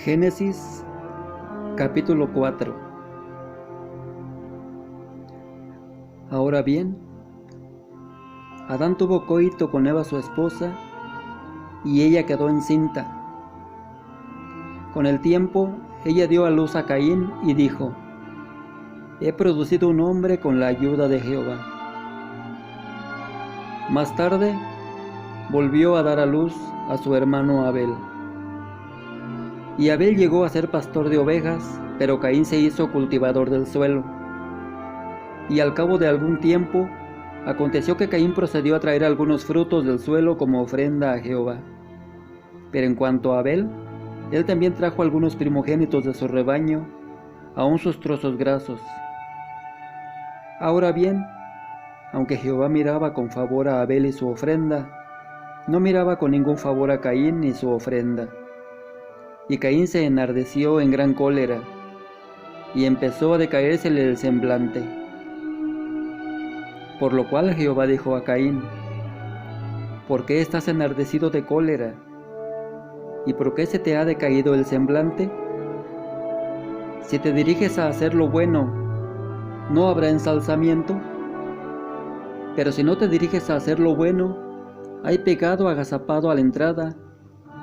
Génesis capítulo 4. Ahora bien, Adán tuvo coito con Eva su esposa, y ella quedó encinta. Con el tiempo, ella dio a luz a Caín y dijo: He producido un hombre con la ayuda de Jehová. Más tarde, volvió a dar a luz a su hermano Abel. Y Abel llegó a ser pastor de ovejas, pero Caín se hizo cultivador del suelo. Y al cabo de algún tiempo, aconteció que Caín procedió a traer algunos frutos del suelo como ofrenda a Jehová. Pero en cuanto a Abel, él también trajo algunos primogénitos de su rebaño, aun sus trozos grasos. Ahora bien, aunque Jehová miraba con favor a Abel y su ofrenda, no miraba con ningún favor a Caín ni su ofrenda. Y Caín se enardeció en gran cólera, y empezó a decaérsele el semblante. Por lo cual Jehová dijo a Caín: ¿Por qué estás enardecido de cólera? ¿Y por qué se te ha decaído el semblante? Si te diriges a hacer lo bueno, ¿no habrá ensalzamiento? Pero si no te diriges a hacer lo bueno, hay pecado agazapado a la entrada,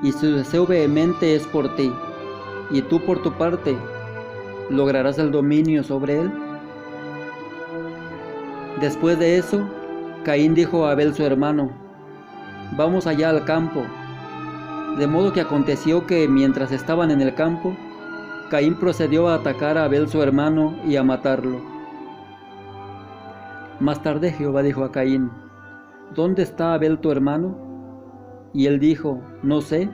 y su deseo vehemente es por ti, y tú por tu parte, ¿lograrás el dominio sobre él? Después de eso, Caín dijo a Abel su hermano: Vamos allá al campo. De modo que aconteció que, mientras estaban en el campo, Caín procedió a atacar a Abel su hermano y a matarlo. Más tarde Jehová dijo a Caín: ¿Dónde está Abel tu hermano? Y él dijo: No sé,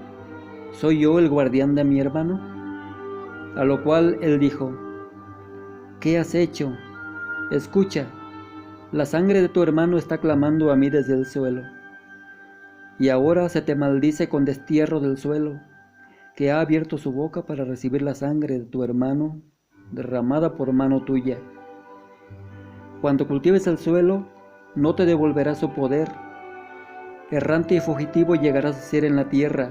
¿soy yo el guardián de mi hermano? A lo cual él dijo: ¿Qué has hecho? Escucha, la sangre de tu hermano está clamando a mí desde el suelo. Y ahora se te maldice con destierro del suelo, que ha abierto su boca para recibir la sangre de tu hermano, derramada por mano tuya. Cuando cultives el suelo, no te devolverá su poder. Errante y fugitivo llegarás a ser en la tierra.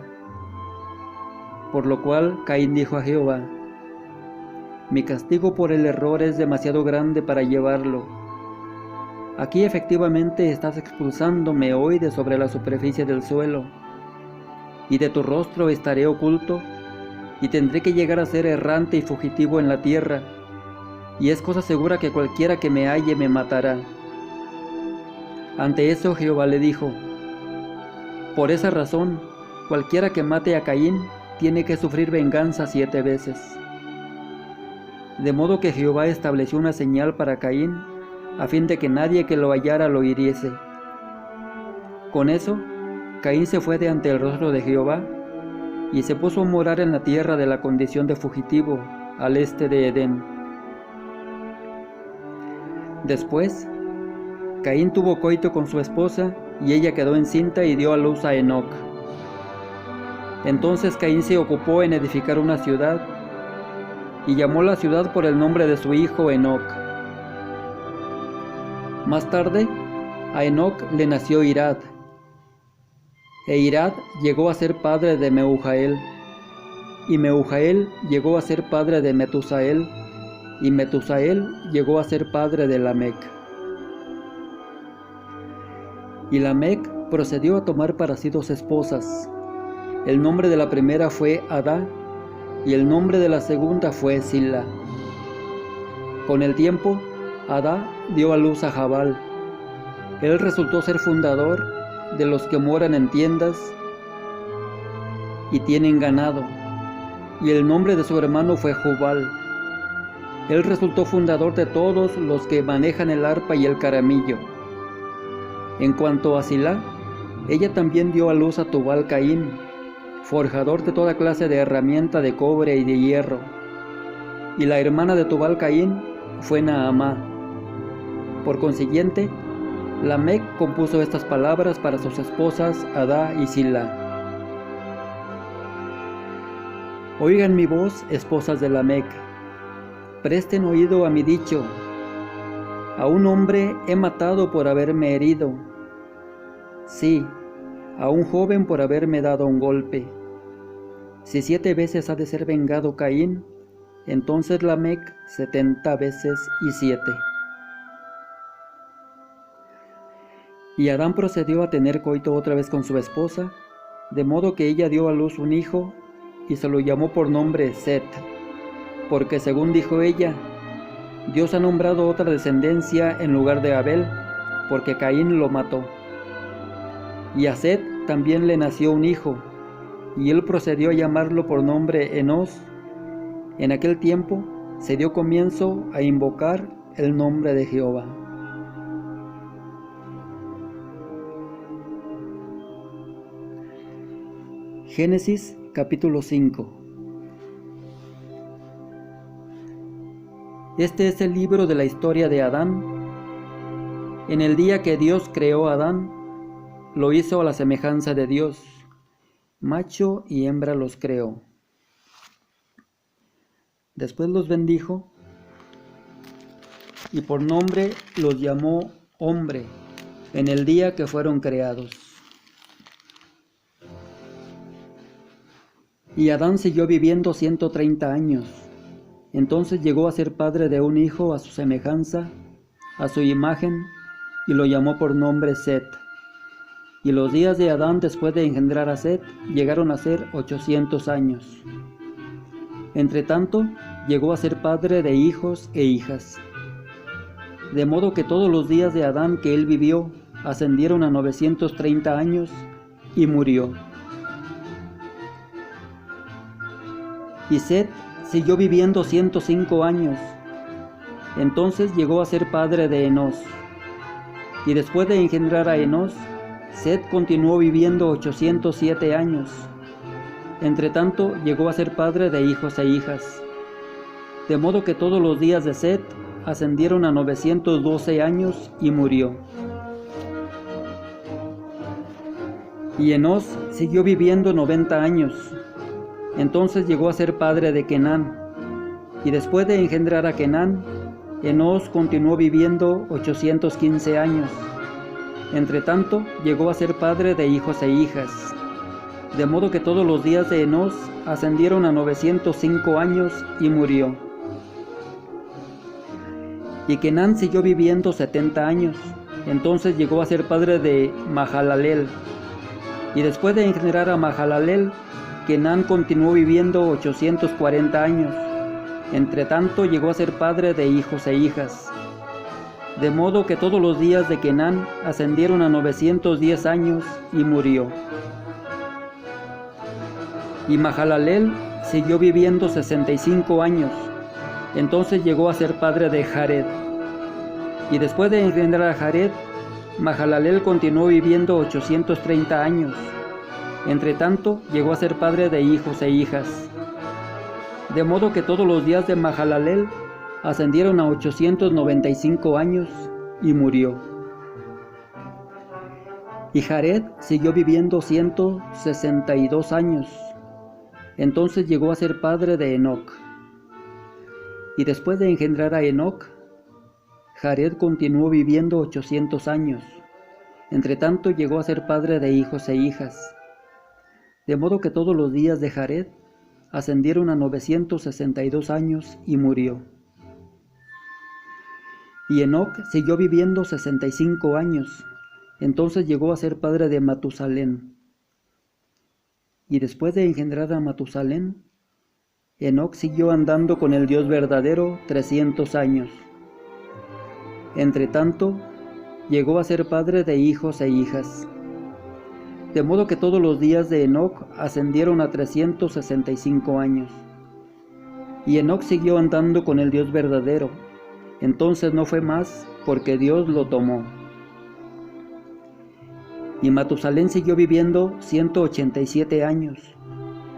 Por lo cual Caín dijo a Jehová: Mi castigo por el error es demasiado grande para llevarlo. Aquí efectivamente estás expulsándome hoy de sobre la superficie del suelo, y de tu rostro estaré oculto, y tendré que llegar a ser errante y fugitivo en la tierra, y es cosa segura que cualquiera que me halle me matará. Ante eso Jehová le dijo: Por esa razón, cualquiera que mate a Caín tiene que sufrir venganza 7 veces. De modo que Jehová estableció una señal para Caín, a fin de que nadie que lo hallara lo hiriese. Con eso, Caín se fue de ante el rostro de Jehová, y se puso a morar en la tierra de la condición de fugitivo, al este de Edén. Después, Caín tuvo coito con su esposa, y ella quedó encinta y dio a luz a Enoc. Entonces Caín se ocupó en edificar una ciudad, y llamó la ciudad por el nombre de su hijo Enoc. Más tarde, a Enoc le nació Irad, e Irad llegó a ser padre de Meujael, y Meujael llegó a ser padre de Metusael, y Metusael llegó a ser padre de Lamec. Y Lamec procedió a tomar para sí 2 esposas. El nombre de la primera fue Adá, y el nombre de la segunda fue Sila. Con el tiempo, Adá dio a luz a Jabal. Él resultó ser fundador de los que moran en tiendas y tienen ganado, y el nombre de su hermano fue Jubal. Él resultó fundador de todos los que manejan el arpa y el caramillo. En cuanto a Silá, ella también dio a luz a Tubal Caín, forjador de toda clase de herramienta de cobre y de hierro. Y la hermana de Tubal Caín fue Naamá. Por consiguiente, Lamec compuso estas palabras para sus esposas Adá y Sila. Oigan mi voz, esposas de Lamec, presten oído a mi dicho. A un hombre he matado por haberme herido, sí, a un joven por haberme dado un golpe. Si 7 veces ha de ser vengado Caín, entonces Lamec 70 veces y 7. Y Adán procedió a tener coito otra vez con su esposa, de modo que ella dio a luz un hijo, y se lo llamó por nombre Set, porque según dijo ella, Dios ha nombrado otra descendencia en lugar de Abel, porque Caín lo mató. Y a Set también le nació un hijo, y él procedió a llamarlo por nombre Enós. En aquel tiempo se dio comienzo a invocar el nombre de Jehová. Génesis capítulo 5. Este es el libro de la historia de Adán. En el día que Dios creó a Adán, lo hizo a la semejanza de Dios. Macho y hembra los creó. Después los bendijo y por nombre los llamó hombre en el día que fueron creados. Y Adán siguió viviendo 130 años. Entonces llegó a ser padre de un hijo a su semejanza, a su imagen, y lo llamó por nombre Set. Y los días de Adán después de engendrar a Set llegaron a ser 800 años. Entre tanto, llegó a ser padre de hijos e hijas. De modo que todos los días de Adán que él vivió ascendieron a 930 años y murió. Y Set siguió viviendo 105 años. Entonces llegó a ser padre de Enós. Y después de engendrar a Enós, Set continuó viviendo 807 años. Entre tanto, llegó a ser padre de hijos e hijas. De modo que todos los días de Set ascendieron a 912 años y murió. Y Enós siguió viviendo 90 años. Entonces llegó a ser padre de Kenán. Y después de engendrar a Kenán, Enós continuó viviendo 815 años. Entre tanto, llegó a ser padre de hijos e hijas. De modo que todos los días de Enós ascendieron a 905 años y murió. Y Kenán siguió viviendo 70 años. Entonces llegó a ser padre de Mahalalel. Y después de engendrar a Mahalalel, Kenán continuó viviendo 840 años. Entre tanto, llegó a ser padre de hijos e hijas. De modo que todos los días de Kenán ascendieron a 910 años y murió. Y Mahalalel siguió viviendo 65 años. Entonces llegó a ser padre de Jared. Y después de engendrar a Jared, Mahalalel continuó viviendo 830 años. Entre tanto, llegó a ser padre de hijos e hijas. De modo que todos los días de Mahalalel ascendieron a 895 años y murió. Y Jared siguió viviendo 162 años. Entonces llegó a ser padre de Enoc. Y después de engendrar a Enoc, Jared continuó viviendo 800 años. Entre tanto llegó a ser padre de hijos e hijas. De modo que todos los días de Jared ascendieron a 962 años y murió. Y Enoc siguió viviendo 65 años. Entonces llegó a ser padre de Matusalén. Y después de engendrar a Matusalén, Enoc siguió andando con el Dios verdadero 300 años. Entre tanto, llegó a ser padre de hijos e hijas. De modo que todos los días de Enoc ascendieron a 365 años. Y Enoc siguió andando con el Dios verdadero. Entonces no fue más, porque Dios lo tomó. Y Matusalén siguió viviendo 187 años.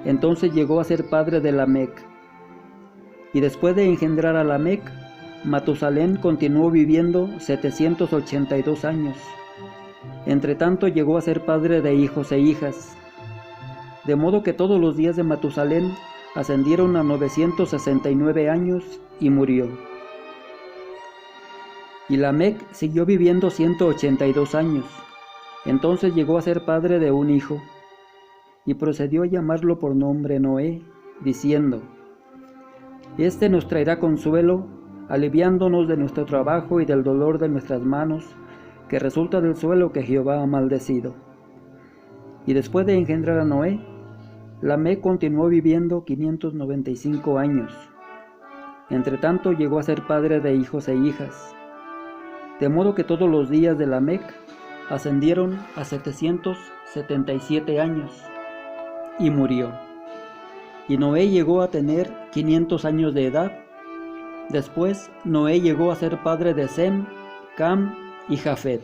Entonces llegó a ser padre de Lamec. Y después de engendrar a Lamec, Matusalén continuó viviendo 782 años. Entre tanto llegó a ser padre de hijos e hijas. De modo que todos los días de Matusalén ascendieron a 969 años y murió. Y Lamec siguió viviendo 182 años. Entonces llegó a ser padre de un hijo. y procedió a llamarlo por nombre Noé, diciendo: Este nos traerá consuelo, aliviándonos de nuestro trabajo y del dolor de nuestras manos, que resulta del suelo que Jehová ha maldecido. Y después de engendrar a Noé, Lamec continuó viviendo 595 años. Entretanto llegó a ser padre de hijos e hijas, de modo que todos los días de Lamec ascendieron a 777 años, y murió. Y Noé llegó a tener 500 años de edad. Después Noé llegó a ser padre de Sem, Cam y Jafet.